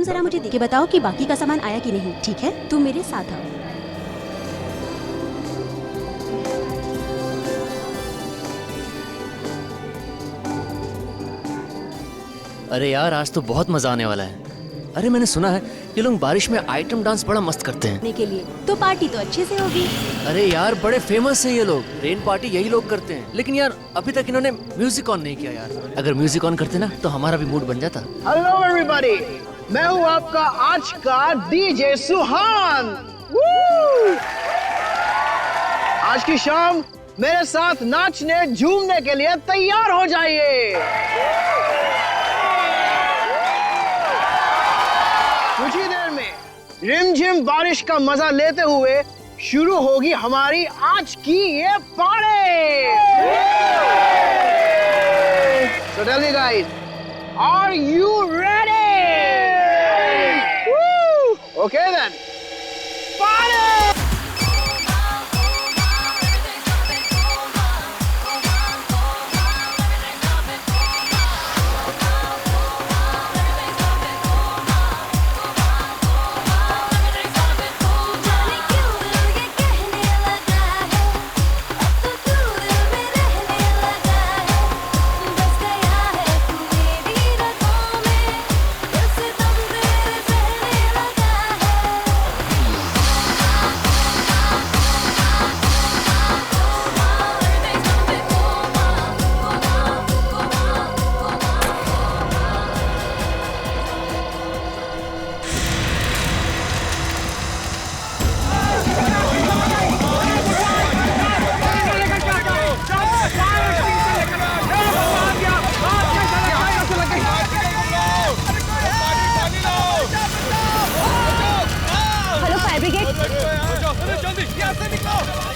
तुम जरा मुझे देख के बताओ कि बाकी का सामान आया कि नहीं, ठीक है? तुम मेरे साथ आओ। अरे यार, आज तो बहुत मजा आने वाला है। अरे मैंने सुना है ये लोग बारिश में आइटम डांस बड़ा मस्त करते हैं। के लिए तो पार्टी तो अच्छे से होगी। अरे यार, बड़े फेमस हैं ये लोग। रेन पार्टी यही लोग करते हैं। लेकिन यार अभी तक इन्होंने म्यूजिक ऑन नहीं किया यार। अगर म्यूजिक ऑन करते ना तो हमारा भी मूड बन जाता। हेलो एवरीबॉडी, मैं हूँ आपका आज का डीजे सुहान। आज की शाम मेरे साथ नाचने झूमने के लिए तैयार हो जाइए। कुछ ही देर में रिमझिम बारिश का मजा लेते हुए शुरू होगी हमारी आज की ये party. So tell me guys, are you ready? Woo! Okay then, party!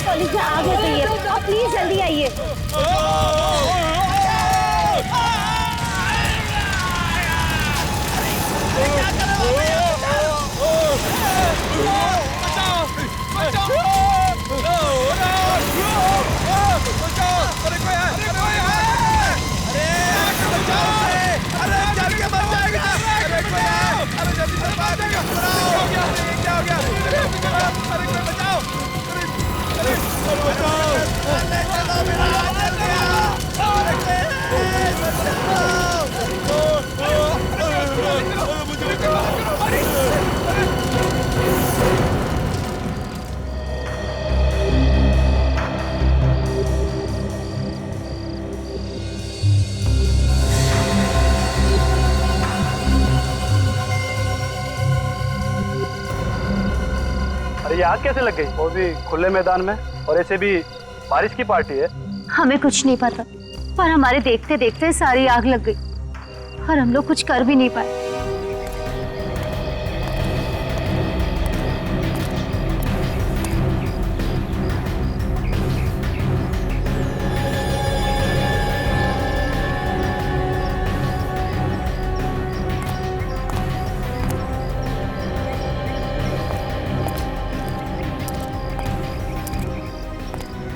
College में आग लग गई है, आप प्लीज जल्दी आइए। ये आग कैसे लग गई? वो भी खुले मैदान में, और ऐसे भी बारिश की पार्टी है। हमें कुछ नहीं पता, पर हमारे देखते देखते सारी आग लग गई और हम लोग कुछ कर भी नहीं पाए।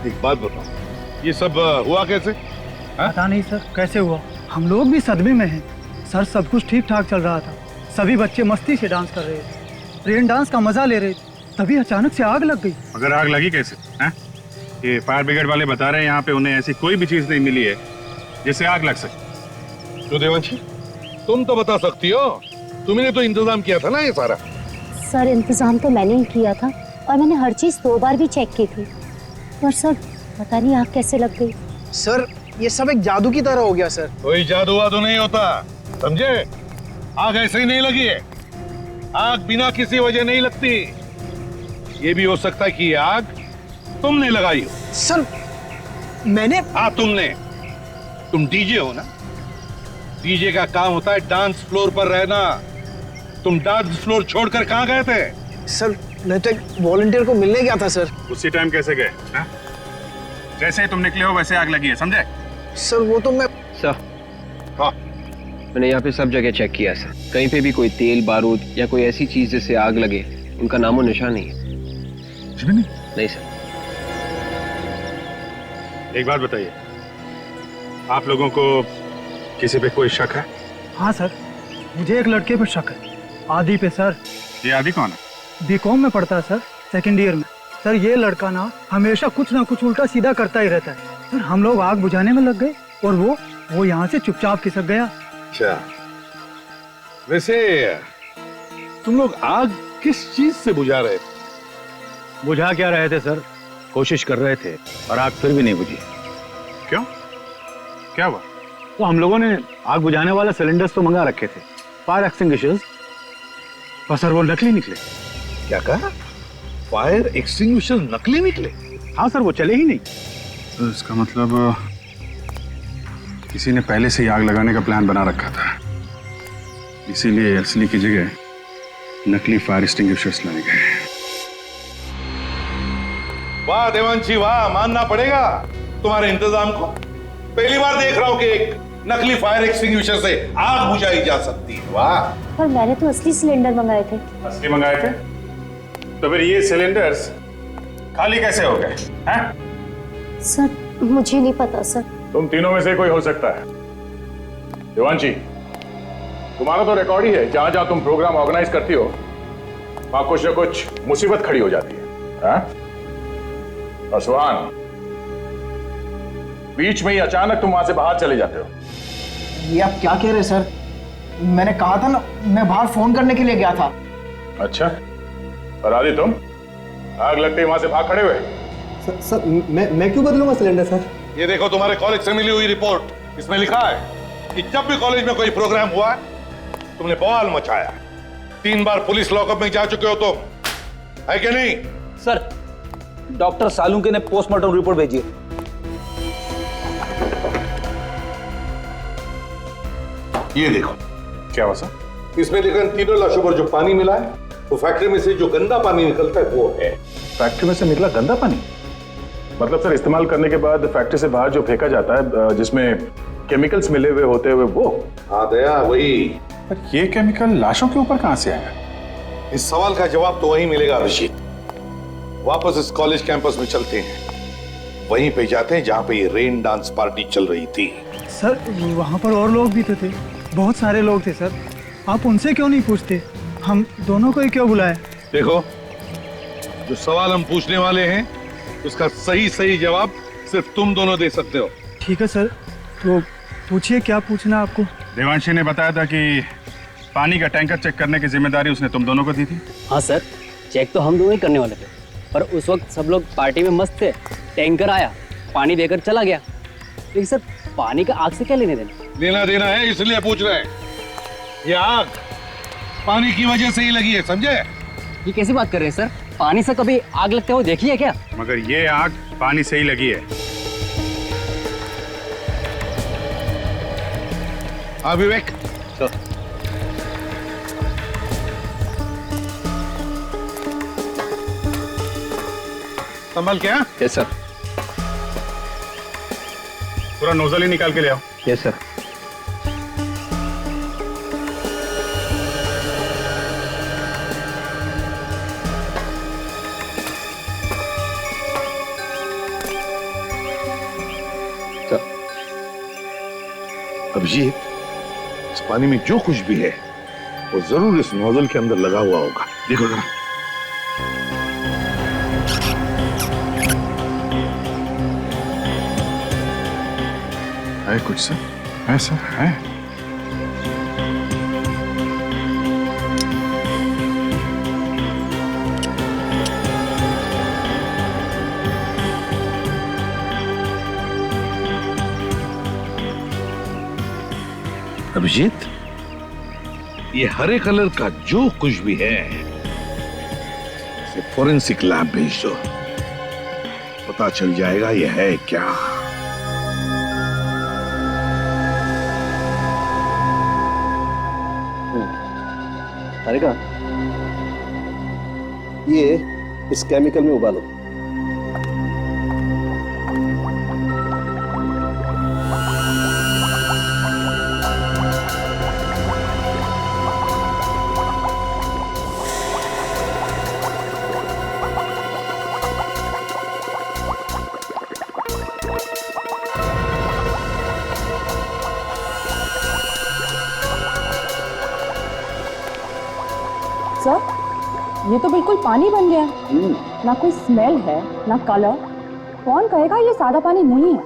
एक बात बताओ, ये सब हुआ कैसे? पता नहीं सर, कैसे हुआ? हम लोग भी सदमे में हैं। सर, सब कुछ ठीक ठाक चल रहा था, सभी बच्चे मस्ती से डांस कर रहे थे, रेन डांस का मजा ले रहे थे, तभी अचानक से आग लग गई। मगर आग लगी कैसे? ये फायर ब्रिगेड वाले बता रहे हैं यहाँ पे उन्हें ऐसी कोई भी चीज नहीं मिली है जिससे आग लग सके। तो देवांशी, तुम तो बता सकती हो, तुमने तो इंतजाम किया था ना ये सारा। सर, इंतजाम तो मैंने ही किया था और मैंने हर चीज 2 बार भी चेक की थी, पर सर पता नहीं आग कैसे लग गई। सर, ये सब एक जादू की तरह हो गया सर। कोई जादू वादू नहीं होता, समझे? आग ऐसे ही नहीं लगी है, आग बिना किसी वजह नहीं लगती। ये भी हो सकता है कि ये आग तुमने लगाई हो। सर, मैंने? हाँ, तुमने। तुम डीजे हो ना? डीजे का काम होता है डांस फ्लोर पर रहना। तुम डांस फ्लोर छोड़कर कहाँ गए थे? सर, मैं तो एक वॉलंटियर को मिलने गया था सर। उसी टाइम कैसे गए? जैसे ही तुम निकले हो वैसे आग लगी है, समझे? सर, वो तो मैं... सर, हाँ, मैंने यहाँ पे सब जगह चेक किया सर, कहीं पे भी कोई तेल बारूद या कोई ऐसी चीज जिससे आग लगे उनका नामो निशान नहीं है। नहीं सर। एक बात बताइए, आप लोगों को किसी पे कोई शक है? हाँ सर, मुझे एक लड़के पर शक है। आदि पे सर। ये आदि कौन है? बीकॉम में पढ़ता है सर, सेकंड ईयर में। सर ये लड़का ना हमेशा कुछ ना कुछ उल्टा सीधा करता ही रहता है सर। हम लोग आग बुझाने में लग गए और वो यहाँ से चुपचाप खिसक गया। अच्छा, वैसे तुम लोग आग किस चीज से बुझा रहे थे? बुझा क्या रहे थे सर, कोशिश कर रहे थे और आग फिर भी नहीं बुझी। क्यों? क्या हुआ? तो हम लोगों ने आग बुझाने वाले सिलेंडर्स तो मंगा रखे थे, फायर एक्सटिंग्विशर्स, पर सर वो नकली निकले। क्या कहा? फायर एक्सटिंग्विशर नकली निकले? हाँ सर, वो चले ही नहीं। तो इसका मतलब किसी ने पहले से ही आग लगाने का प्लान बना रखा था, इसीलिए असली की जगह नकली फायर एक्सटिंग्विशर्स लाए गए। वाह देवांशी वाह, मानना पड़ेगा तुम्हारे इंतजाम को। पहली बार देख रहा हूं कि एक नकली फायर एक्सटिंग्विशर से आग बुझाई जा सकती है। वाह। पर मैंने तो असली सिलेंडर मंगाए थे। असली मंगाए थे? तो फिर ये सिलेंडर्स खाली कैसे हो गए हैं? सर मुझे नहीं पता सर। तुम तीनों में से कोई हो सकता है। देवांशी, तुम्हारा तो रिकॉर्ड ही है, जहां जहां तुम प्रोग्राम ऑर्गेनाइज करती हो वहां कुछ ना कुछ मुसीबत खड़ी हो जाती है। और सुहान, बीच में ही अचानक तुम वहां से बाहर चले जाते हो। ये आप क्या कह रहे हैं सर? मैंने कहा था ना, मैं बाहर फोन करने के लिए गया था। अच्छा, और आदि तुम आग लगते ही वहां से भाग खड़े हुए? सर मैं क्यों बदलूंगा सिलेंडर सर? ये देखो तुम्हारे कॉलेज से मिली हुई रिपोर्ट, इसमें लिखा है कि जब भी कॉलेज में कोई प्रोग्राम हुआ तुमने बवाल मचाया। 3 बार पुलिस लॉकअप में जा चुके हो तुम, है कि नहीं? सर डॉक्टर सालुंके ने पोस्टमार्टम रिपोर्ट भेजी है। ये देखो क्या हुआ सर? इसमें लिखा है तीनों लाशों पर जो पानी मिला है वो फैक्ट्री में से जो गंदा पानी निकलता है वो है। फैक्ट्री में से निकला गंदा पानी? मतलब सर इस्तेमाल करने के बाद फैक्ट्री से बाहर जो फेंका जाता है जिसमें केमिकल्स मिले हुए होते हुए वो? हाँ दया, वही। पर ये केमिकल लाशों के ऊपर कहां से आया? इस सवाल का जवाब तो वहीं मिलेगा अभिजीत। वापस इस कॉलेज कैंपस में चलते हैं, वहीं पे जाते हैं जहां पे ये रेन डांस पार्टी चल रही थी। सर वहाँ पर और लोग भी तो थे, बहुत सारे लोग थे सर। आप उनसे क्यों नहीं पूछते? हम दोनों को ही क्यों बुलाए? देखो, जो सवाल हम पूछने वाले हैं उसका सही जवाब सिर्फ तुम दोनों दे सकते हो। ठीक है सर, तो पूछिए क्या पूछना आपको। देवांशी ने बताया था कि पानी का टैंकर चेक करने की जिम्मेदारी उसने तुम दोनों को दी थी। हाँ सर, चेक तो हम दोनों ही करने वाले थे, पर उस वक्त सब लोग पार्टी में मस्त थे। टैंकर आया, पानी देकर चला गया। लेकिन सर पानी का आग से क्या लेने देना? लेना देना है, इसलिए पूछ रहे हैं। ये आग पानी की वजह से ही लगी है, समझे? ये कैसी बात कर रहे हैं सर? पानी से कभी आग लगते हुए देखी है क्या? मगर ये आग पानी से ही लगी है। हाँ विवेक, संभल क्या? Yes sir. पूरा नोजल ही निकाल के ले आओ। Yes sir. अभिजीत, इस पानी में जो कुछ भी है वो जरूर इस नोजल के अंदर लगा हुआ होगा। देखो जरा। है कुछ सर? है सर, है। अभिजीत, ये हरे कलर का जो कुछ भी है इसे फोरेंसिक लैब भेज दो, पता चल जाएगा ये है क्या। तारिका, ये इस केमिकल में उबालो। सर ये तो बिल्कुल पानी बन गया। ना कोई स्मेल है ना कलर। कौन कहेगा ये सादा पानी नहीं है।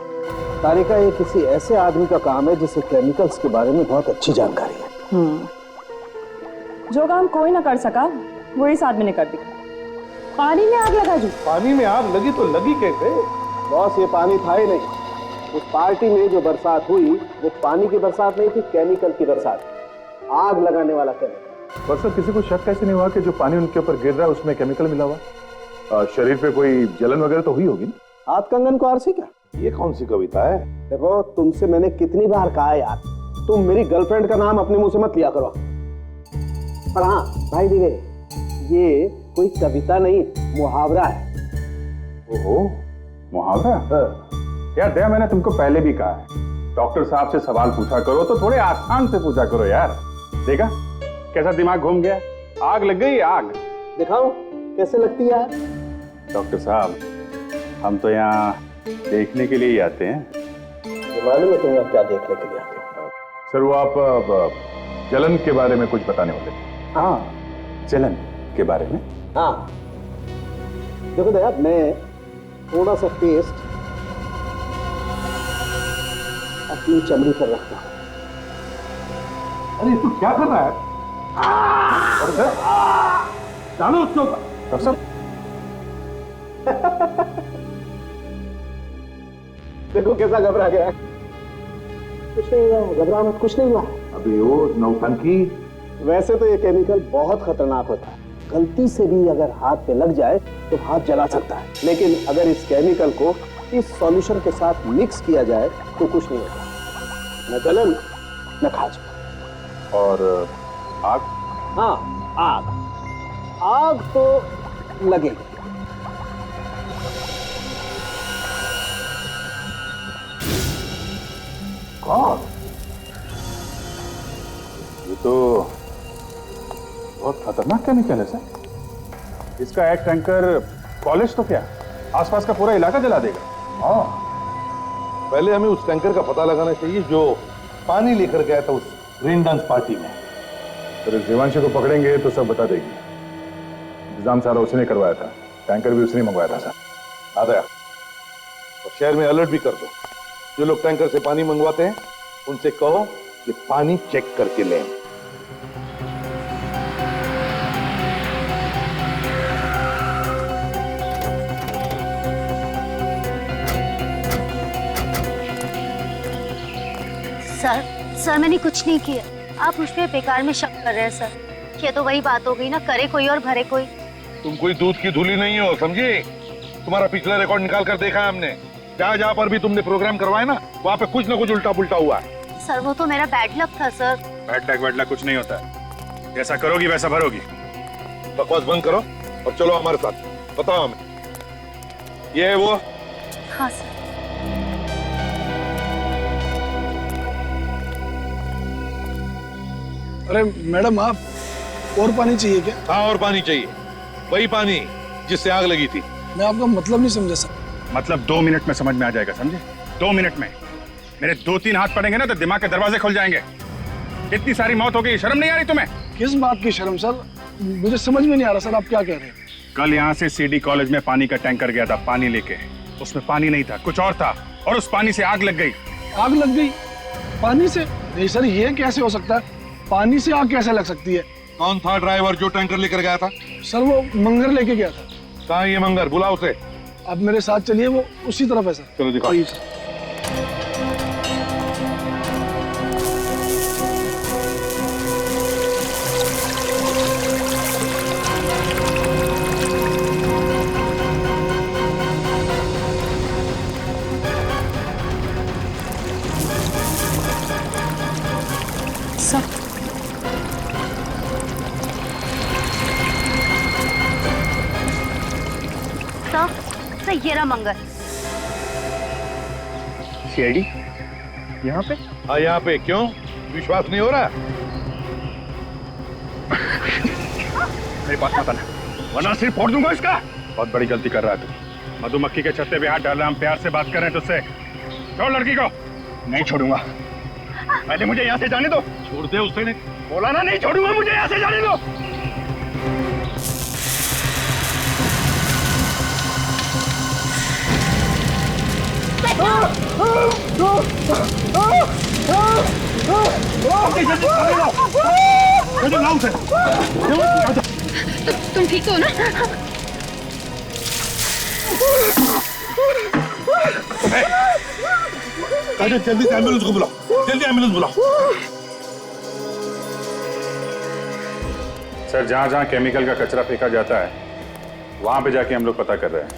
तारिका, ये किसी ऐसे आदमी का काम है जिसे केमिकल्स के बारे में बहुत अच्छी जानकारी है। जो काम कोई ना कर सका वो इस आदमी ने कर दिया। पानी में आग लगा जी। पानी में आग लगी तो लगी कैसे? बॉस, ये पानी था ही नहीं। उस पार्टी में जो बरसात हुई वो पानी की बरसात नहीं थी, केमिकल की बरसात। आग लगाने वाला केमिकल। पर सर, किसी को शक कैसे नहीं हुआ कि जो पानी उनके ऊपर गिर रहा है उसमें केमिकल मिला हुआ? शरीर पे कोई जलन वगैरह तो हुई होगी ना? हाथ कंगन को आरसी क्या? ये कौन सी कविता है? देखो, तुमसे मैंने कितनी बार कहा यार, तुम मेरी गर्लफ्रेंड का नाम अपने मुंह से मत लिया करो। पर हाँ भाई दिगे, ये कोई कविता नहीं, मुहावरा है। ओहो, मुहावरा? यार दया, मैंने तुमको पहले भी कहा है, डॉक्टर साहब से सवाल पूछा करो तो थोड़े आसान से पूछा करो यार। देखा कैसा दिमाग घूम गया? आग लग गई, आग। दिखाओ कैसे लगती है? डॉक्टर साहब, हम तो यहाँ देखने के लिए ही आते हैं। मालूम है तुम यहाँ क्या देखने के लिए आते हो? सर, वो आप जलन के बारे में कुछ बताने वाले थे। हाँ, जलन के बारे में। हाँ देखो दया, मैं थोड़ा सा पेस्ट अपनी चमड़ी पर रखता हूँ। अरे तू क्या कर रहा है? और सर, डालो उसके ऊपर। डॉक्टर साहब, देखो कैसा घबरा गया। कुछ नहीं हुआ है, घबरा मत, कुछ नहीं हुआ है। अभी वो नौटंकी। वैसे तो ये केमिकल बहुत खतरनाक होता है, गलती से भी अगर हाथ पे लग जाए तो हाथ जला सकता है। लेकिन अगर इस केमिकल को इस सॉल्यूशन के साथ मिक्स किया जाए तो कुछ नहीं होता, न जलन न खाज। और आग? हाँ, आग। आग तो लगेगी। कौन? ये तो बहुत खतरनाक केमिकल है सर। इसका एक टैंकर कॉलेज तो क्या, आसपास का पूरा इलाका जला देगा। हाँ, पहले हमें उस टैंकर का पता लगाना चाहिए जो पानी लेकर गया था उस रेन डांस पार्टी में। तो देवांशी को पकड़ेंगे तो सब बता देगी। इंतजाम सारा उसने करवाया था, टैंकर भी उसने मंगवाया था सर। आता है। और शहर में अलर्ट भी कर दो, जो लोग टैंकर से पानी मंगवाते हैं उनसे कहो कि पानी चेक करके लें। सर मैंने कुछ नहीं किया। आप मुझ पे बेकार में शक कर रहे हैं सर। ये तो वही बात हो गई ना, करे कोई और भरे कोई। तुम कोई दूध की धूली नहीं हो, समझी? तुम्हारा पिछला रिकॉर्ड निकाल कर देखा है हमने। जहाँ जहाँ पर भी तुमने प्रोग्राम करवाए ना, वहाँ पे कुछ ना कुछ उल्टा पुल्टा हुआ है। सर वो तो मेरा बैड लक था सर। बैड लक वैड लक कुछ नहीं होता, जैसा करोगी वैसा भरोगी। बकवास बंद करो और चलो हमारे साथ। बताओ हमें, ये है वो? हाँ सर। अरे मैडम, आप और पानी चाहिए क्या? हाँ, और पानी चाहिए, वही पानी जिससे आग लगी थी। मैं आपका मतलब नहीं समझा सर। मतलब 2 मिनट में समझ में आ जाएगा, समझे? 2 मिनट में मेरे 2-3 हाथ पड़ेंगे ना तो दिमाग के दरवाजे खुल जाएंगे। इतनी सारी मौत हो गई, शर्म नहीं आ रही तुम्हें? किस बात की शर्म सर? मुझे समझ में नहीं आ रहा सर, आप क्या कह रहे हैं? कल यहाँ से सीडी कॉलेज में पानी का टैंकर गया था पानी लेके, उसमें पानी नहीं था, कुछ और था, और उस पानी से आग लग गई। आग लग गई पानी से? नहीं सर, ये कैसे हो सकता है? पानी से आग कैसे लग सकती है? कौन था ड्राइवर जो टैंकर लेकर गया था? सर वो मंगर लेके गया था। कहाँ ये मंगर? बुलाओ उसे। आप मेरे साथ चलिए, वो उसी तरफ है सर। चलो दिखाओ। सर ये रहा मंगर। सीआईडी यहाँ पे? हाँ, यहाँ पे। क्यों, विश्वास नहीं हो रहा? मेरे पास मत आना, वरना सिर फोड़ दूंगा इसका। बहुत बड़ी गलती कर रहा है तू। मधुमक्खी के छत्ते पे हाथ डाल रहा, हम प्यार से बात कर रहे हैं तुझसे। छोड़ लड़की को। नहीं छोड़ूंगा, पहले मुझे यहाँ से जाने दो। छोड़ दे उसे। नहीं बोला ना, नहीं छोड़ूंगा, मुझे यहाँ से जाने दो। तुम ठीक हो ना? जल्दी से एम्बुलेंस को बुलाओ, जल्दी एम्बुलेंस बुलाओ। सर, जहाँ जहाँ केमिकल का कचरा फेंका जाता है वहां पे जाके हम लोग पता कर रहे हैं।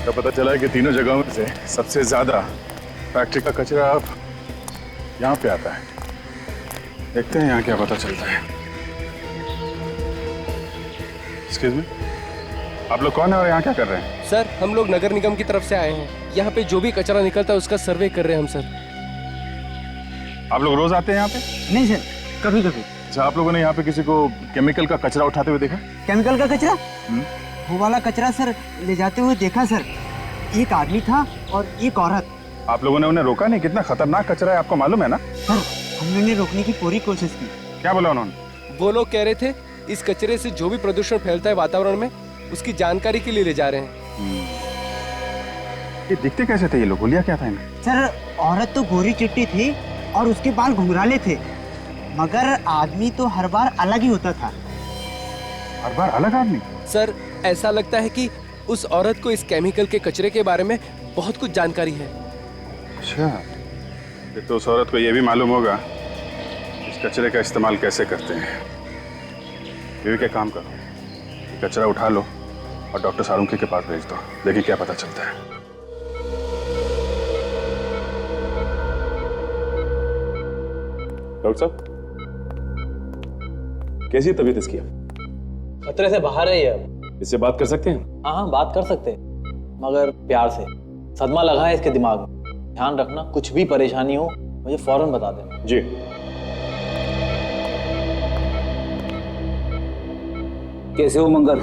तो पता चला है कि तीनों जगहों में से सबसे ज्यादा फैक्ट्री का कचरा अब यहाँ पे आता है। देखते हैं यहाँ क्या पता चलता है। एक्सक्यूज मी, आप लोग कौन है और यहाँ क्या कर रहे हैं? सर, हम लोग नगर निगम की तरफ से आए हैं। यहाँ पे जो भी कचरा निकलता है उसका सर्वे कर रहे हैं हम सर। आप लोग रोज आते हैं यहाँ पे? नहीं सर, कभी कभी। अच्छा, आप लोगों ने यहाँ पे किसी को केमिकल का कचरा उठाते हुए देखा? केमिकल का कचरा? वो वाला कचरा सर ले जाते हुए देखा सर। एक आदमी था और एक औरत। आप लोगों ने उन्हें रोका नहीं? कितना खतरनाक कचरा है आपको मालूम है ना? सर, हमने उन्हें रोकने की पूरी कोशिश की। क्या बोला उन्होंने? वो लोग कह रहे थे इस कचरे से जो भी प्रदूषण फैलता है वातावरण में उसकी जानकारी के लिए ले जा रहे हैं। ये दिखते कैसे थे ये लोग? बोलिया क्या था इन्हें? सर, औरत तो गोरी चिट्टी थी और उसके बाल घुंघराले थे, मगर आदमी तो हर बार अलग ही होता था। हर बार अलग आदमी? सर, ऐसा लगता है कि उस औरत को इस केमिकल के कचरे के बारे में बहुत कुछ जानकारी है। अच्छा, फिर तो उस औरत को ये भी मालूम होगा इस कचरे का इस्तेमाल कैसे करते हैं। ये क्या काम करो, ये कचरा उठा लो और डॉक्टर सारुंकी के पास भेज दो, देखिए क्या पता चलता है। डॉक्टर साहब, कैसी तबीयत इसकी? खतरे से बाहर है ये अब। इससे बात कर सकते हैं? हाँ, बात कर सकते हैं, मगर प्यार से। सदमा लगा है इसके दिमाग में। ध्यान रखना, कुछ भी परेशानी हो मुझे फौरन बता देना। जी। कैसे हो मंगल?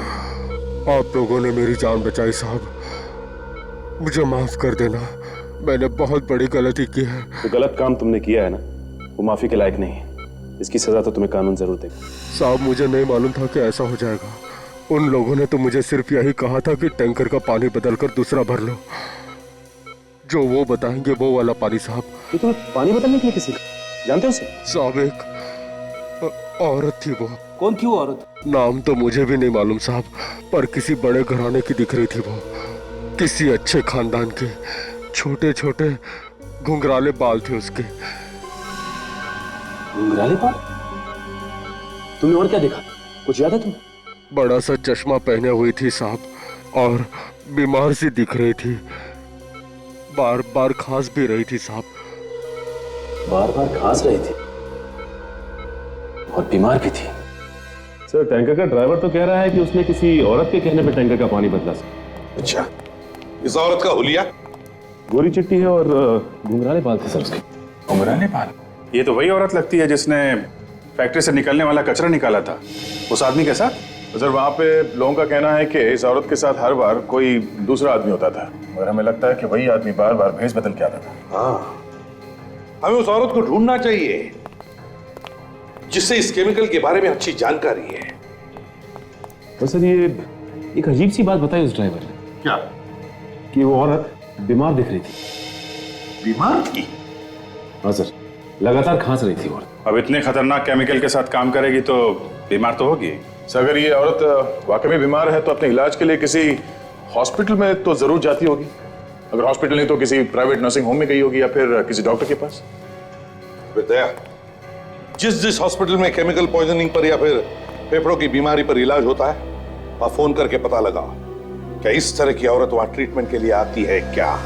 आप लोगों ने मेरी जान बचाई साहब, मुझे माफ कर देना, मैंने बहुत बड़ी गलती की है। तो गलत काम तुमने किया है ना, वो माफी के लायक नहीं है। इसकी सजा तो तुम्हें कानून जरूर देगा। साहब, मुझे नहीं मालूम था कि ऐसा हो जाएगा। उन लोगों ने तो मुझे सिर्फ यही कहा था कि टैंकर का पानी बदलकर दूसरा भर लो। जो वो बताएंगे वो वाला पानी साहब। ये तुम्हें पानी बदलने के लिए किसी का जानते हो उसे? साहब, एक औरत थी। वो कौन थी वो औरत? नाम तो मुझे भी नहीं मालूम साहब, पर किसी बड़े घराने की दिख रही थी वो, किसी अच्छे खानदान की। छोटे छोटे घुंघराले बाल थे उसके। घुंघराले बाल? तुमने और क्या देखा, कुछ याद है तुम्हें? बड़ा सा चश्मा पहने हुई थी साहब, और बीमार सी दिख रही थी, बार बार खांस भी रही थी साहब। बार बार खांस रही थी और बीमार भी थी? सर, टैंकर का ड्राइवर तो कह रहा है कि उसने किसी औरत के कहने पे टैंकर का पानी बदला। अच्छा, इस औरत का हुलिया? गोरी चिट्टी है और घुंघराले बाल थे सर उसके। घुंघराले बाल? ये तो वही औरत लगती है जिसने फैक्ट्री से निकलने वाला कचरा निकाला था उस आदमी के साथ। तो सर, वहाँ पे लोगों का कहना है कि इस औरत के साथ हर बार कोई दूसरा आदमी होता था, और हमें लगता है कि वही आदमी बार बार भेष बदल के आता था। हाँ, हमें उस औरत को ढूंढना चाहिए जिससे इस केमिकल के बारे में अच्छी जानकारी है। तो सर, ये एक अजीब सी बात बताई उस ड्राइवर ने। क्या? कि वो औरत बीमार दिख रही थी। बीमार थी? हाँ सर, लगातार खांस रही थी औरत। अब इतने खतरनाक केमिकल के साथ काम करेगी तो बीमार तो होगी। सर, अगर ये औरत वाकई में बीमार है तो अपने इलाज के लिए किसी हॉस्पिटल में तो जरूर जाती होगी। अगर हॉस्पिटल नहीं तो किसी प्राइवेट नर्सिंग होम में गई होगी या फिर किसी डॉक्टर के पास। दया, जिस हॉस्पिटल में केमिकल पॉइजनिंग पर या फिर फेफड़ों की बीमारी पर इलाज होता है, वहां फोन करके पता लगा क्या इस तरह की औरत वहां ट्रीटमेंट के लिए आती है क्या।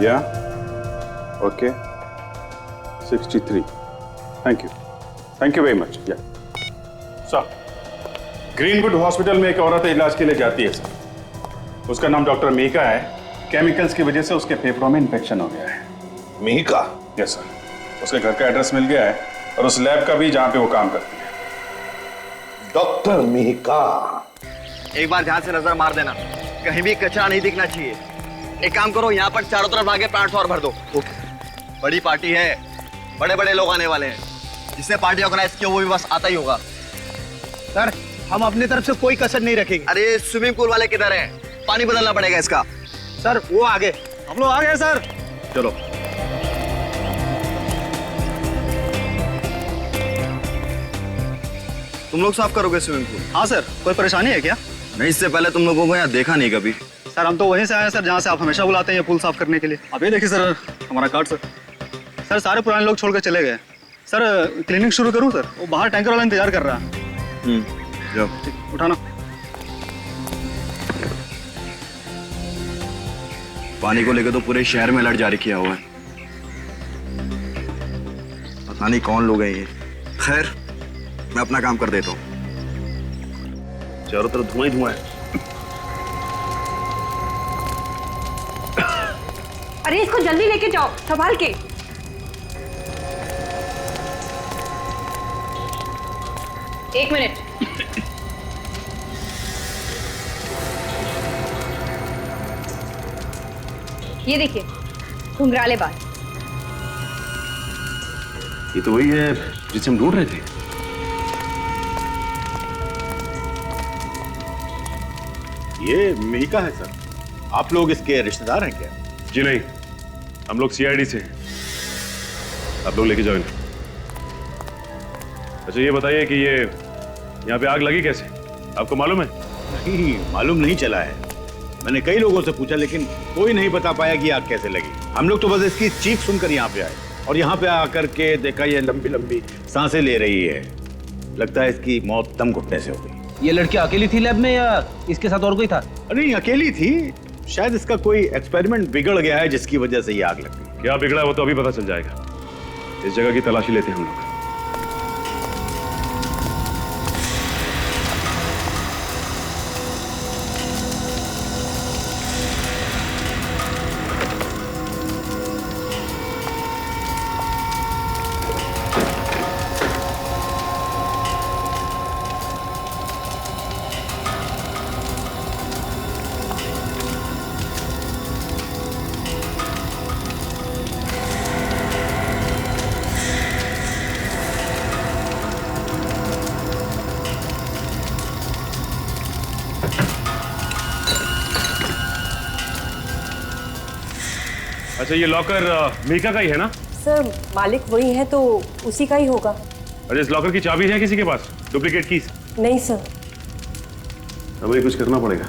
या okay 63 thank you very much. या सर, ग्रीनवुड हॉस्पिटल में एक औरत इलाज के लिए जाती है सर। उसका नाम डॉक्टर मीका है। केमिकल्स की वजह से उसके फेफड़ों में इन्फेक्शन हो गया है। मीका? यस सर, उसके घर का एड्रेस मिल गया है और उस लैब का भी जहां पे वो काम करती है। डॉक्टर मीका, एक बार ध्यान से नजर मार देना, कहीं भी कचरा नहीं दिखना चाहिए। एक काम करो, यहाँ पर चारों तरफ आगे प्लांट्स और भर दो। बड़ी पार्टी है, बड़े बड़े लोग आने वाले हैं। जिसने पार्टी ऑर्गेनाइज की वो भी बस आता ही होगा। सर, हम अपनी तरफ से कोई कसर नहीं रखेंगे। अरे स्विमिंग पूल वाले किधर हैं? पानी बदलना पड़ेगा इसका। सर वो आगे, हम लोग आ गए सर। चलो। तुम लोग साफ करोगे स्विमिंग पूल? हाँ सर, कोई परेशानी है क्या? नहीं, इससे पहले तुम लोगों को यहाँ देखा नहीं कभी। सर हम तो वहीं से आए हैं सर, जहाँ से आप हमेशा बुलाते हैं ये पूल साफ करने के लिए। अब ये देखिए सर, हमारा कार्ड सर। सर सारे पुराने लोग छोड़ कर चले गए। सर क्लीनिंग शुरू करूँ सर? वो बाहर टैंकर वाला इंतजार कर रहा है। जाओ। उठाना। पानी को लेकर तो पूरे शहर में अलर्ट जारी किया हुआ है। पता नहीं कौन लोग हैं ये। खैर, मैं अपना काम कर देता हूँ। चारों तरफ धुआं ही धुआं है। अरे इसको जल्दी लेके जाओ, संभाल के। एक मिनट। ये देखिए, घुंघराले बाल। ये तो वही है जिसे हम ढूंढ रहे थे। ये मीका है सर। आप लोग इसके रिश्तेदार हैं क्या? जी नहीं, हम लोग सीआईडी से हैं। आप लोग लेके जाओ इन्हें। अच्छा ये बताइए कि ये यहाँ पे आग लगी कैसे? आपको मालूम है? नहीं, मालूम नहीं चला है। मैंने कई लोगों से पूछा लेकिन कोई नहीं बता पाया कि आग कैसे लगी। हम लोग तो बस इसकी चीख सुनकर यहाँ पे आए और यहाँ पे आकर के देखा ये लंबी लंबी सांसें ले रही है। लगता है इसकी मौत दम घुटने से हो गई। ये लड़की अकेली थी लैब में या इसके साथ और कोई था? नहीं, अकेली थी। शायद इसका कोई एक्सपेरिमेंट बिगड़ गया है जिसकी वजह से ये आग लग गई। क्या बिगड़ा वो तो अभी पता चल जाएगा। इस जगह की तलाशी लेते हैं हम लोग। अच्छा ये लॉकर मीका का ही है ना? सर मालिक वही है तो उसी का ही होगा। अरे इस लॉकर की चाबी है किसी के पास? Duplicate keys? नहीं सर। हमें कुछ करना पड़ेगा।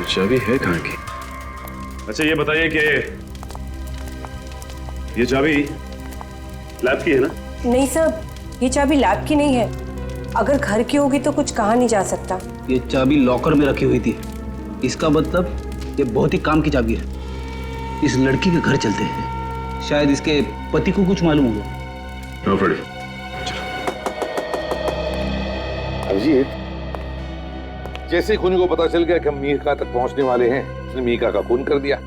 चाबी है कहाँ की? अच्छा ये बताइए कि ये चाबी लैब की है ना? नहीं सर, ये चाबी लैब की नहीं है। अगर घर की होगी तो कुछ कहा नहीं जा सकता। ये चाबी लॉकर में रखी हुई थी। इसका मतलब ये बहुत ही काम की चाबी है। इस लड़की के घर चलते हैं, शायद इसके पति को कुछ मालूम होगा। अभिजीत, जैसे खूनी को पता चल गया कि हम मीका तक पहुंचने वाले हैं, उसने मीका का खून कर दिया।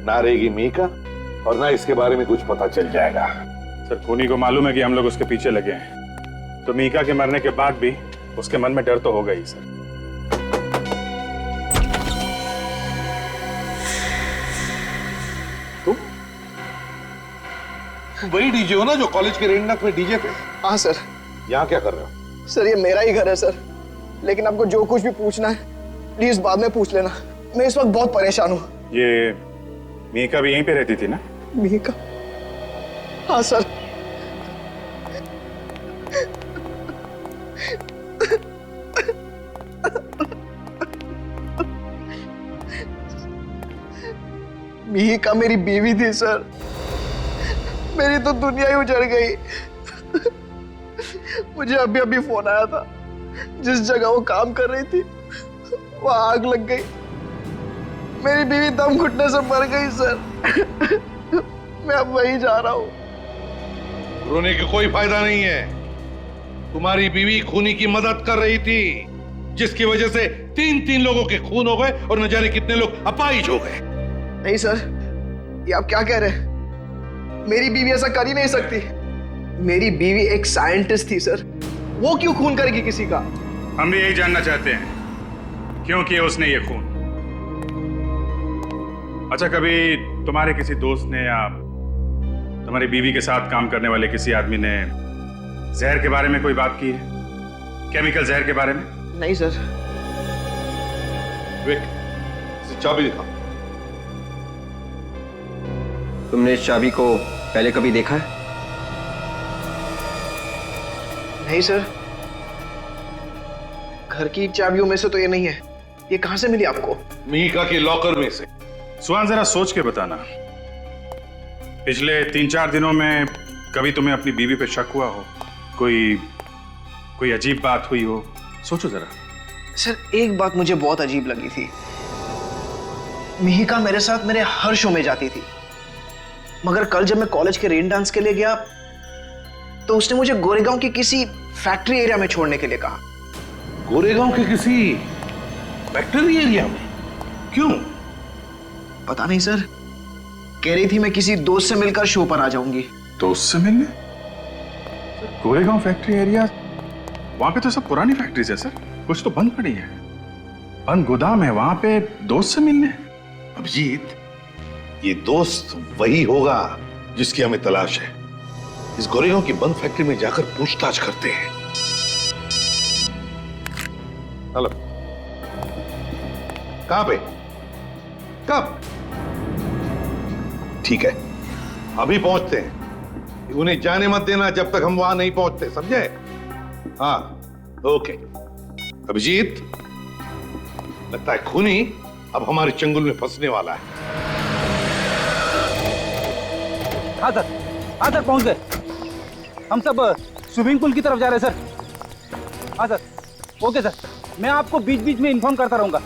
ना रहेगी मीका और ना इसके बारे में कुछ पता चल जाएगा। सर खूनी को मालूम है कि हम लोग उसके पीछे लगे हैं, तो मीका के मरने के बाद भी उसके मन में डर तो होगा ही सर। तुम वही डीजे हो ना जो कॉलेज के रेंडनाथ में डीजे थे? हाँ सर। यहाँ क्या कर रहे हो? सर ये मेरा ही घर है सर, लेकिन आपको जो कुछ भी पूछना है प्लीज बाद में पूछ लेना। मैं इस वक्त बहुत परेशान हूँ। ये मीका भी यहीं पे रहती थी ना? मीका? हाँ सर। मिहिका मेरी बीवी थी सर, मेरी तो दुनिया ही उजड़ गई। मुझे अभी अभी फोन आया था, जिस जगह वो काम कर रही थी वहां आग लग गई। मेरी बीवी दम घुटने से मर गई सर। मैं अब वहीं जा रहा हूँ। रोने का कोई फायदा नहीं है। तुम्हारी बीवी खूनी की मदद कर रही थी, जिसकी वजह से 3 लोगों के खून हो गए और न जाने कितने लोग अपाहिज हो गए। नहीं सर, ये आप क्या कह रहे हैं? मेरी बीवी ऐसा कर ही नहीं सकती। मेरी बीवी एक साइंटिस्ट थी सर, वो क्यों खून करेगी किसी का? हम भी यही जानना चाहते हैं, क्यों किया उसने ये खून। अच्छा, कभी तुम्हारे किसी दोस्त ने या तुम्हारी बीवी के साथ काम करने वाले किसी आदमी ने जहर के बारे में कोई बात की है? केमिकल जहर के बारे में? नहीं सर। विक, चाबी दिखा। तुमने इस चाबी को पहले कभी देखा है? नहीं सर, घर की चाबियों में से तो ये नहीं है। ये कहां से मिली आपको? मिहिका के लॉकर में से। सुहान, जरा सोच के बताना, पिछले 3-4 दिनों में कभी तुम्हें अपनी बीवी पे शक हुआ हो? कोई अजीब बात हुई हो? सोचो जरा। सर, एक बात मुझे बहुत अजीब लगी थी। मिहिका मेरे साथ मेरे हर शो में जाती थी, मगर कल जब मैं कॉलेज के रेन डांस के लिए गया तो उसने मुझे गोरेगांव की किसी फैक्ट्री एरिया में छोड़ने के लिए कहा। गोरेगांव के किसी फैक्ट्री एरिया में? क्यों? पता नहीं सर, कह रही थी मैं किसी दोस्त से मिलकर शो पर आ जाऊंगी। दोस्त से मिलने? गोरेगांव फैक्ट्री एरिया, वहां पे तो सब पुरानी फैक्ट्रीज है सर, कुछ तो बंद पड़ी है, बंद गोदाम है, वहां पे दोस्त से मिलने? अभिजीत, ये दोस्त वही होगा जिसकी हमें तलाश है। इस गोरेगांव की बंद फैक्ट्री में जाकर पूछताछ करते हैं। हेलो, कहां पे? कब? ठीक है, अभी पहुंचते हैं। उन्हें जाने मत देना जब तक हम वहां नहीं पहुंचते, समझे? हाँ, ओके। अभिजीत, लगता है खूनी अब हमारे चंगुल में फंसने वाला है। हाँ सर, पहुंच गए। हम सब स्विमिंग पूल की तरफ जा रहे हैं सर। हाँ सर, ओके सर, मैं आपको बीच बीच में इन्फॉर्म करता रहूंगा।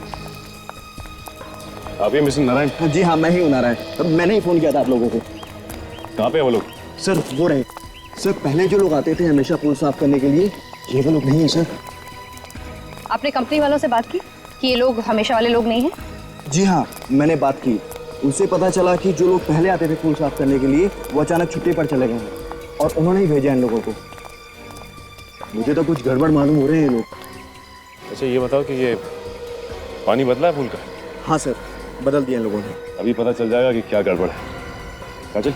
आप ही मिस्टर नारायण? जी हाँ, मैं ही हूँ नारायण। मैंने ही फोन किया था आप लोगों को। कहाँ पे है वो लोग? सर, वो रहे। सर, पहले जो लोग आते थे हमेशा पूल साफ करने के लिए, ये वो लोग नहीं है सर। आपने कंपनी वालों से बात की कि ये लोग हमेशा वाले लोग नहीं हैं? जी हाँ, मैंने बात की। उससे पता चला कि जो लोग पहले आते थे पूल साफ करने के लिए वो अचानक छुट्टी पर चले गए हैं और उन्होंने ही भेजा इन लोगों को। मुझे तो कुछ गड़बड़ मालूम हो रहे हैं ये लोग। अच्छा, ये बताओ कि ये पानी बदला है पूल का? हाँ सर, बदल दिया इन लोगों ने। अभी पता चल जाएगा कि क्या गड़बड़ है। काजल,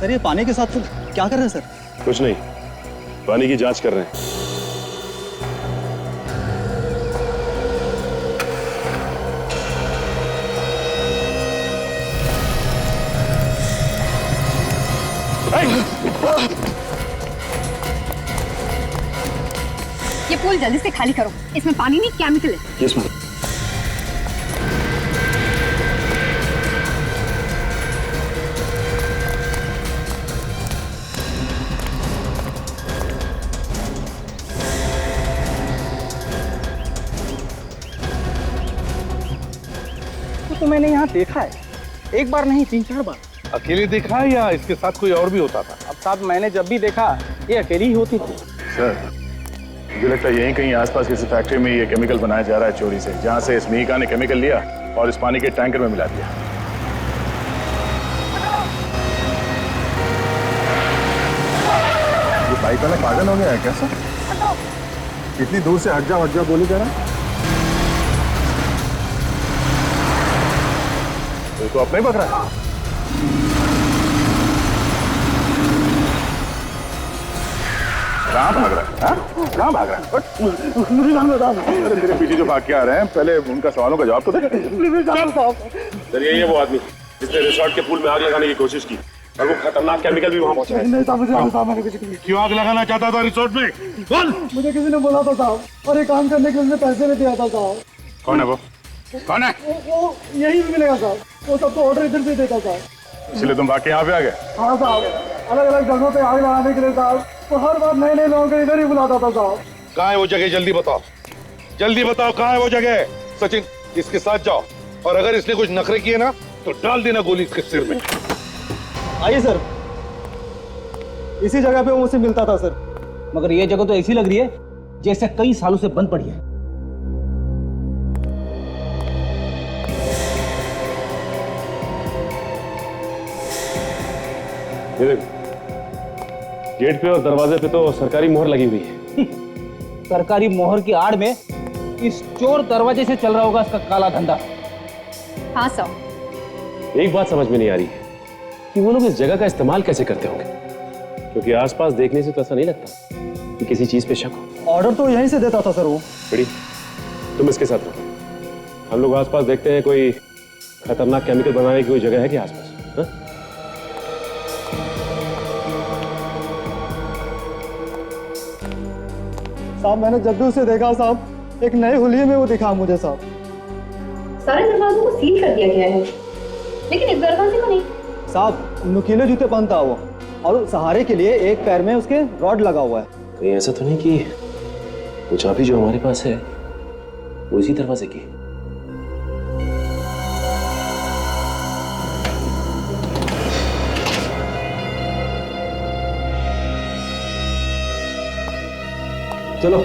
सर, ये पानी के साथ क्या कर रहे हैं सर? कुछ नहीं, पानी की जांच कर रहे हैं। ये पूल जल्दी से खाली करो, इसमें पानी नहीं केमिकल है। Yes ma'am. तो मैंने यहाँ देखा है, एक बार नहीं 3-4 बार। अकेले देखा है या इसके साथ कोई और भी होता था? अब साहब, मैंने जब भी देखा ये अकेली ही होती थी। सर, मुझे लगता है यहीं कहीं आसपास किसी फैक्ट्री में ये केमिकल बनाया जा रहा है चोरी से, जहां से इस मिहिका ने केमिकल लिया और इस पानी के टैंकर में मिला दिया। ये बाइक वाला पागल हो गया है क्या सर? इतनी दूर से हट जा बोली जरा। तो अपने ही पकड़ा। कहाँ भाग रहा है? कहाँ भाग रहा है? अरे तेरे पीछे जो भाग के आ रहे हैं, पहले उनका सवालों का जवाब तो दे। सर यही है वो आदमी जिसने रिसोर्ट के पूल में आग लगाने की कोशिश की और वो खतरनाक केमिकल भी वहाँ पहुँचा। क्यों आग लगाना चाहता था रिसोर्ट में? बोल। मुझे किसी ने बोला था साहब, और ये काम करने के लिए पैसे भी दिया था साहब। कौन है वो? कौन है? वो यही भी मिलेगा साहब, वो सबको ऑर्डर इधर से देता साहब। इसलिए तुम भाग के यहाँ पे आ गए? हाँ साहब, अलग अलग जगहों पे आग लगाने के लिए साहब, तो हर बार नए नए लोगों को इधर ही बुलाता था साहब। कहाँ है वो जगह? जल्दी बताओ, जल्दी बताओ कहाँ है वो जगह। सचिन इसके साथ जाओ, और अगर इसने कुछ नखरे किए ना तो डाल देना गोली इसके सिर में। आइए सर, इसी जगह पे वो मुझसे मिलता था सर। मगर ये जगह तो ऐसी लग रही है जैसे कई सालों से बंद पड़ी है। ये देखो, गेट पे और दरवाजे पे तो सरकारी मोहर लगी हुई है। सरकारी मोहर की आड़ में इस चोर दरवाजे से चल रहा होगा इसका काला धंधा। हाँ सर। एक बात समझ में नहीं आ रही है कि वो लोग इस जगह का इस्तेमाल कैसे करते होंगे, क्योंकि आसपास देखने से तो ऐसा नहीं लगता कि किसी चीज पे शक हो। ऑर्डर तो यहीं से देता था सर वो। बड़ी, तुम इसके साथ रहो, हम लोग आसपास देखते हैं कोई खतरनाक केमिकल बनाने की कोई जगह है कि आसपास। हाँ? साहब मैंने जब भी उसे देखा साहब, एक नए हुलिये में वो दिखा मुझे साहब। सारे दरवाजों को सील कर दिया गया है, लेकिन इस दरवाजे को नहीं। साहब नुकीले जूते पहनता वो, और सहारे के लिए एक पैर में उसके रॉड लगा हुआ है। कहीं ऐसा तो नहीं कि वो चाबी जो हमारे पास है वो इसी दरवाजे की? चलो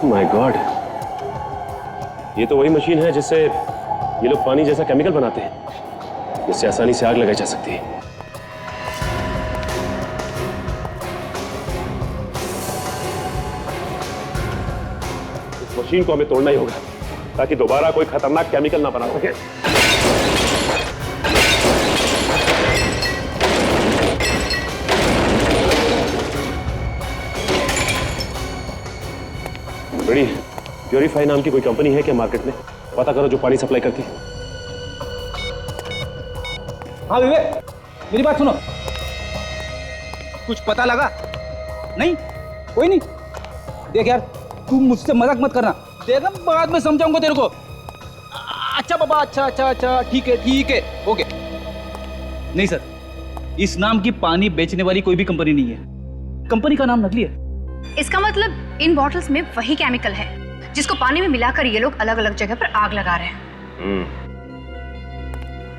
माय गॉड, ये तो वही मशीन है जिससे ये लोग पानी जैसा केमिकल बनाते हैं, जिससे आसानी से आग लगाई जा सकती है। इस मशीन को हमें तोड़ना ही होगा ताकि दोबारा कोई खतरनाक केमिकल ना बना सके। बड़ी, प्योरीफाई नाम की कोई कंपनी है क्या मार्केट में? पता करो जो पानी सप्लाई करती है। हाँ विवेक, मेरी बात सुनो। कुछ पता लगा? नहीं? कोई नहीं? देख यार, तू मुझसे मजाक मत करना, देख हम बाद में समझाऊंगा तेरे को। अच्छा बाबा, अच्छा, ठीक है, ओके। नहीं सर, इस नाम की पानी बेचने वाली कोई भी कंपनी नहीं है। कंपनी का नाम नकली है। इसका मतलब इन बॉटल्स में वही केमिकल है जिसको पानी में मिलाकर ये लोग अलग अलग जगह पर आग लगा रहे हैं।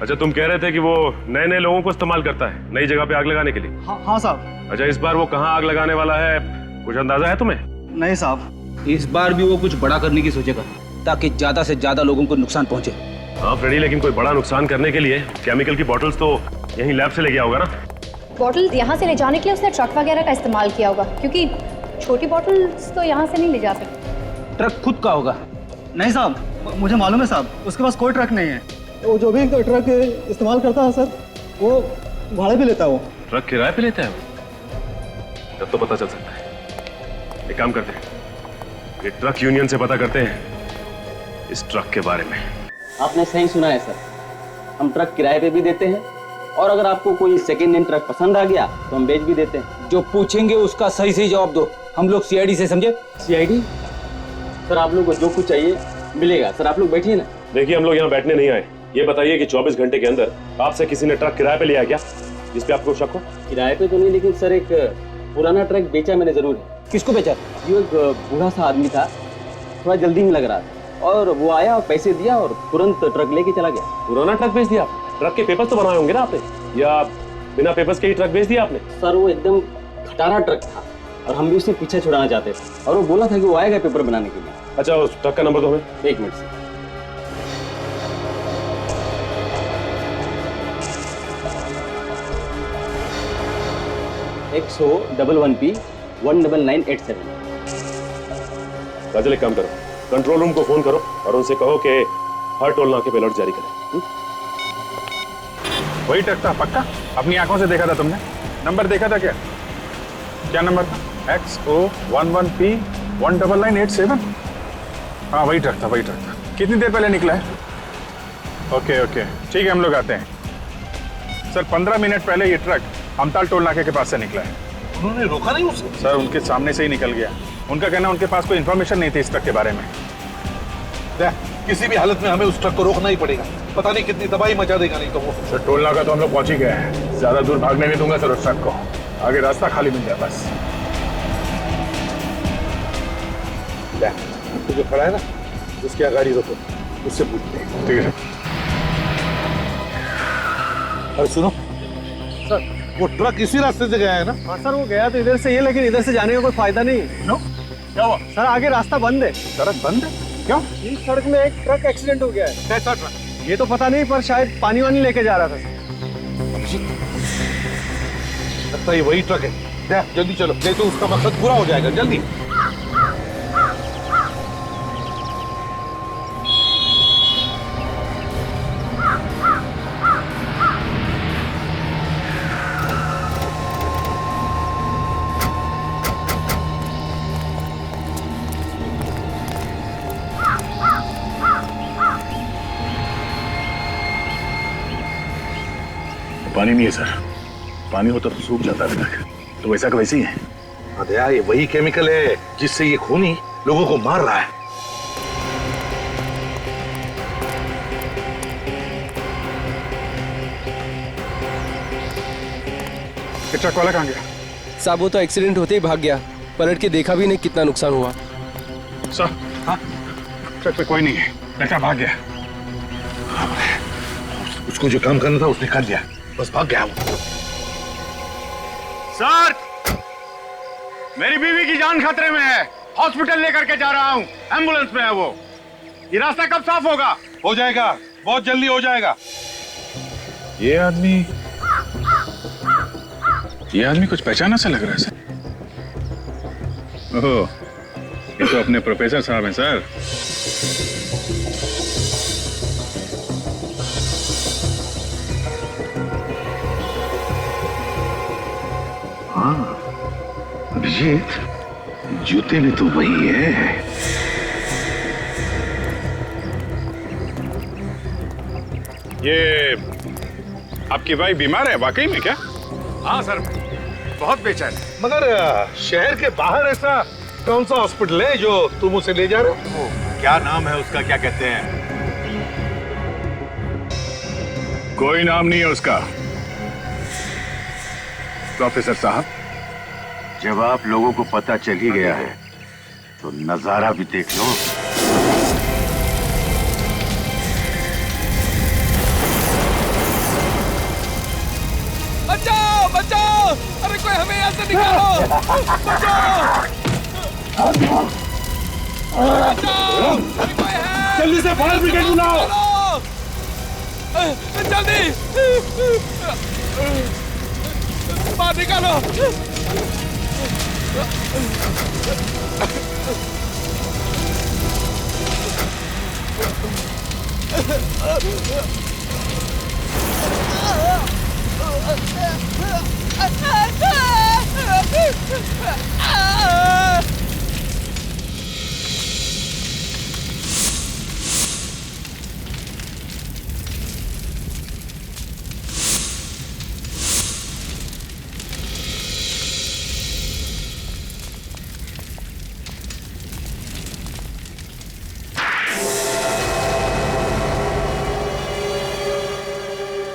अच्छा, तुम कह रहे थे कि वो नए नए लोगों को इस्तेमाल करता है नई जगह पे आग लगाने के लिए? हाँ साहब। अच्छा, इस बार वो कहाँ आग लगाने वाला है, कुछ अंदाजा है तुम्हें? नहीं साहब। इस बार भी वो कुछ बड़ा करने की सोचेगा ताकि ज्यादा से ज्यादा लोगों को नुकसान पहुंचे। हाँ फ्रेडी, लेकिन कोई बड़ा नुकसान करने के लिए केमिकल की बॉटल्स तो यहीं लैब से ले गया होगा ना? बॉटल यहाँ से ले जाने के लिए उसने ट्रक वगैरह का इस्तेमाल किया होगा, क्योंकि छोटी बॉटल्स तो यहाँ से नहीं ले जा सकते। ट्रक खुद का होगा। नहीं साहब, मुझे मालूम है साहब, उसके पास कोई ट्रक नहीं है। वो जो भी ट्रक इस्तेमाल करता है सर, वो भाड़े पे लेता है। वो ट्रक किराए पे लेता है वो? तब तो पता चल सकता है। एक काम करते हैं, ये ट्रक यूनियन से पता करते हैं इस ट्रक के बारे में। आपने सही सुना है सर, हम ट्रक किराए पे भी देते हैं, और अगर आपको कोई सेकेंड हैंड ट्रक पसंद आ गया तो हम बेच भी देते हैं। जो पूछेंगे उसका सही सही जवाब दो। हम लोग सीआईडी से, समझे? सीआईडी? सर आप लोग को जो कुछ चाहिए मिलेगा। सर आप लोग बैठिए ना। देखिए, हम लोग यहाँ बैठने नहीं आए। ये बताइए कि 24 घंटे के अंदर आपसे किसी ने ट्रक किराए पे लिया क्या, जिस पे आपको शक हो? किराए पे तो नहीं, लेकिन सर एक पुराना ट्रक बेचा मैंने जरूर है। किसको बेचा? जो एक बूढ़ा सा आदमी था, थोड़ा जल्दी में लग रहा था, और वो आया और पैसे दिया और तुरंत ट्रक लेके चला गया। पुराना ट्रक बेच दिया? ट्रक के पेपर तो बनाए होंगे ना आपने, या बिना पेपर्स के ही ट्रक भेज दिया आपने? सर वो एकदम खटारा ट्रक था और हम भी उसे पीछे छुड़ाना चाहते थे और वो बोला था कि वो आएगा पेपर बनाने के लिए। अच्छा, उस ट्रक का नंबर दो हमें। 1 मिनट से। XO11P 19987। काजल, एक काम करो, कंट्रोल रूम को फोन करो और उनसे कहो कि हर टोल नाके पे अलर्ट जारी करें। वही ट्रक था पक्का? अपनी आंखों से देखा था तुमने? नंबर देखा था क्या? क्या नंबर था? XO11P 19987। हाँ वही ट्रक था, वही ट्रक था। कितनी देर पहले निकला है? ओके ओके ठीक है, हम लोग आते हैं। सर 15 मिनट पहले ये ट्रक हमताल टोल नाके के पास से निकला है। उन्होंने रोका नहीं उसे? सर उनके सामने से ही निकल गया। उनका कहना उनके पास कोई इन्फॉर्मेशन नहीं थी इस ट्रक के बारे में। किसी भी हालत में हमें उस ट्रक को रोकना ही पड़ेगा, पता नहीं कितनी तबाही मचा देगा नहीं तो वो। सर टोल नाका तो हम लोग पहुंच ही गए हैं, ज्यादा दूर भागने नहीं दूंगा सर उस ट्रक को, आगे रास्ता खाली मिल जाए बस। तो जो खड़ा है ना, उसकी गाड़ी रोको, उससे पूछते हैं। ठीक है। अरे सुनो सर, वो ट्रक इसी रास्ते से गया है ना? हाँ सर, वो गया तो इधर से ये, लेकिन इधर से जाने का कोई फायदा नहीं। क्यों? क्या हुआ? सर आगे रास्ता बंद है। सड़क बंद है? क्यों? इस सड़क में एक ट्रक एक्सीडेंट हो गया है। कैसा ट्रक? ये तो पता नहीं, पर शायद पानी वानी लेके जा रहा था। लगता है ये वही ट्रक है। जल्दी चलो, नहीं तो उसका मकसद पूरा हो जाएगा। जल्दी। पानी नहीं है सर, पानी होता तो सूख जाता है ट्रक, तो वैसा का वैसे ही है। अदया, ये वही केमिकल है जिससे ये खूनी लोगों को मार रहा है। ट्रक वाला कहाँ गया? साहब वो तो एक्सीडेंट होते ही भाग गया, पलट के देखा भी नहीं कितना नुकसान हुआ। सर हाँ, ट्रक पे कोई नहीं है, बेटा भाग गया। उसको जो काम करना था उसने कर दिया, बस भाग गया वो। सर, मेरी बीवी की जान खतरे में है, हॉस्पिटल लेकर के जा रहा हूँ, एम्बुलेंस में है वो। ये रास्ता कब साफ होगा? हो जाएगा, बहुत जल्दी हो जाएगा। ये आदमी कुछ पहचाना सा लग रहा है सर। ओह, ये तो अपने प्रोफेसर साहब हैं सर। हाँ अभिजीत, जूते भी तो वही है। ये आपकी वाइफ बीमार है वाकई में क्या? हाँ सर, बहुत बेचैन है। मगर शहर के बाहर ऐसा कौन सा हॉस्पिटल है जो तुम उसे ले जा रहे हो? क्या नाम है उसका, क्या कहते हैं? कोई नाम नहीं है उसका। प्रोफेसर साहब, जब आप लोगों को पता चल ही गया है तो नजारा भी देख लो। बचाओ बचाओ, अरे कोई हमें यहाँ से निकालो, बचाओ बचाओ, अरे कोई है, जल्दी से फायर ब्रिगेड बुलाओ। जल्दी बाहर निकालो।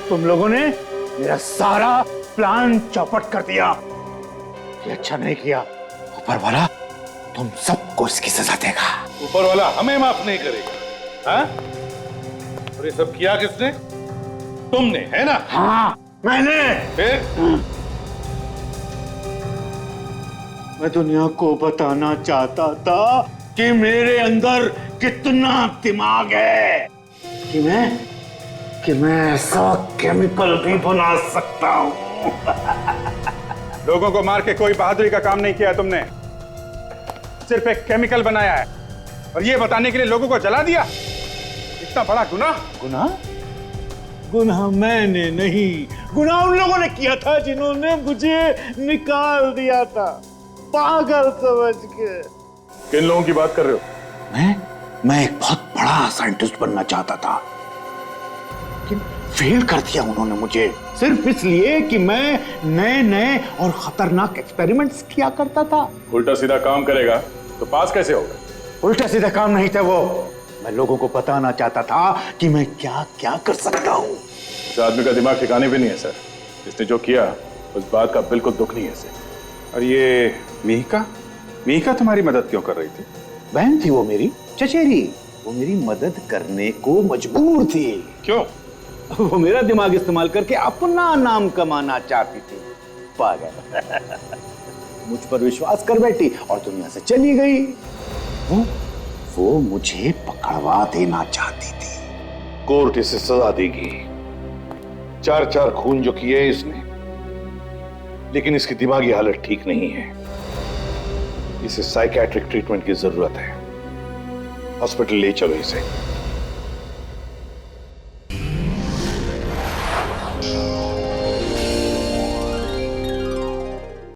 तुम लोगों ने मेरा सारा प्लान चौपट कर दिया। ये अच्छा नहीं किया। ऊपर वाला तुम सबको इसकी सजा देगा। ऊपर वाला हमें माफ नहीं करेगा। हाँ? और ये सब किया किसने? तुमने, है ना? हाँ, मैंने मैं दुनिया को बताना चाहता था कि मेरे अंदर कितना दिमाग है कि मैं ऐसा केमिकल भी बना सकता हूँ। लोगों को मार के कोई बहादुरी का काम नहीं किया तुमने, सिर्फ एक केमिकल बनाया है और ये बताने के लिए लोगों को जला दिया। इतना बड़ा गुनाह। गुनाह मैंने नहीं, गुनाह उन लोगों ने किया था जिन्होंने मुझे निकाल दिया था पागल समझ के। किन लोगों की बात कर रहे हो? मैं एक बहुत बड़ा साइंटिस्ट बनना चाहता था, लेकिन फेल कर दिया उन्होंने मुझे, सिर्फ इसलिए कि मैं नए नए और खतरनाक एक्सपेरिमेंट्स किया करता था। उल्टा सीधा काम करेगा तो पास कैसे होगा? उल्टा सीधा काम नहीं था वो, मैं लोगों को बताना चाहता था कि मैं क्या क्या कर सकता हूँ। इस आदमी का दिमाग ठिकाने पे नहीं है सर, इसने जो किया उस बात का बिल्कुल दुख नहीं है सर। और ये मिहिका तुम्हारी मदद क्यों कर रही थी? बहन थी वो मेरी, चचेरी, वो मेरी मदद करने को मजबूर थी। क्यों? वो मेरा दिमाग इस्तेमाल करके अपना नाम कमाना चाहती थी, पागल। मुझ पर विश्वास कर बैठी और दुनिया से चली गई। वो मुझे पकड़वा देना चाहती थी। कोर्ट इसे सजा देगी, 4 खून जो किए इसने, लेकिन इसकी दिमागी हालत ठीक नहीं है, इसे साइकियाट्रिक ट्रीटमेंट की जरूरत है। हॉस्पिटल ले चलो इसे।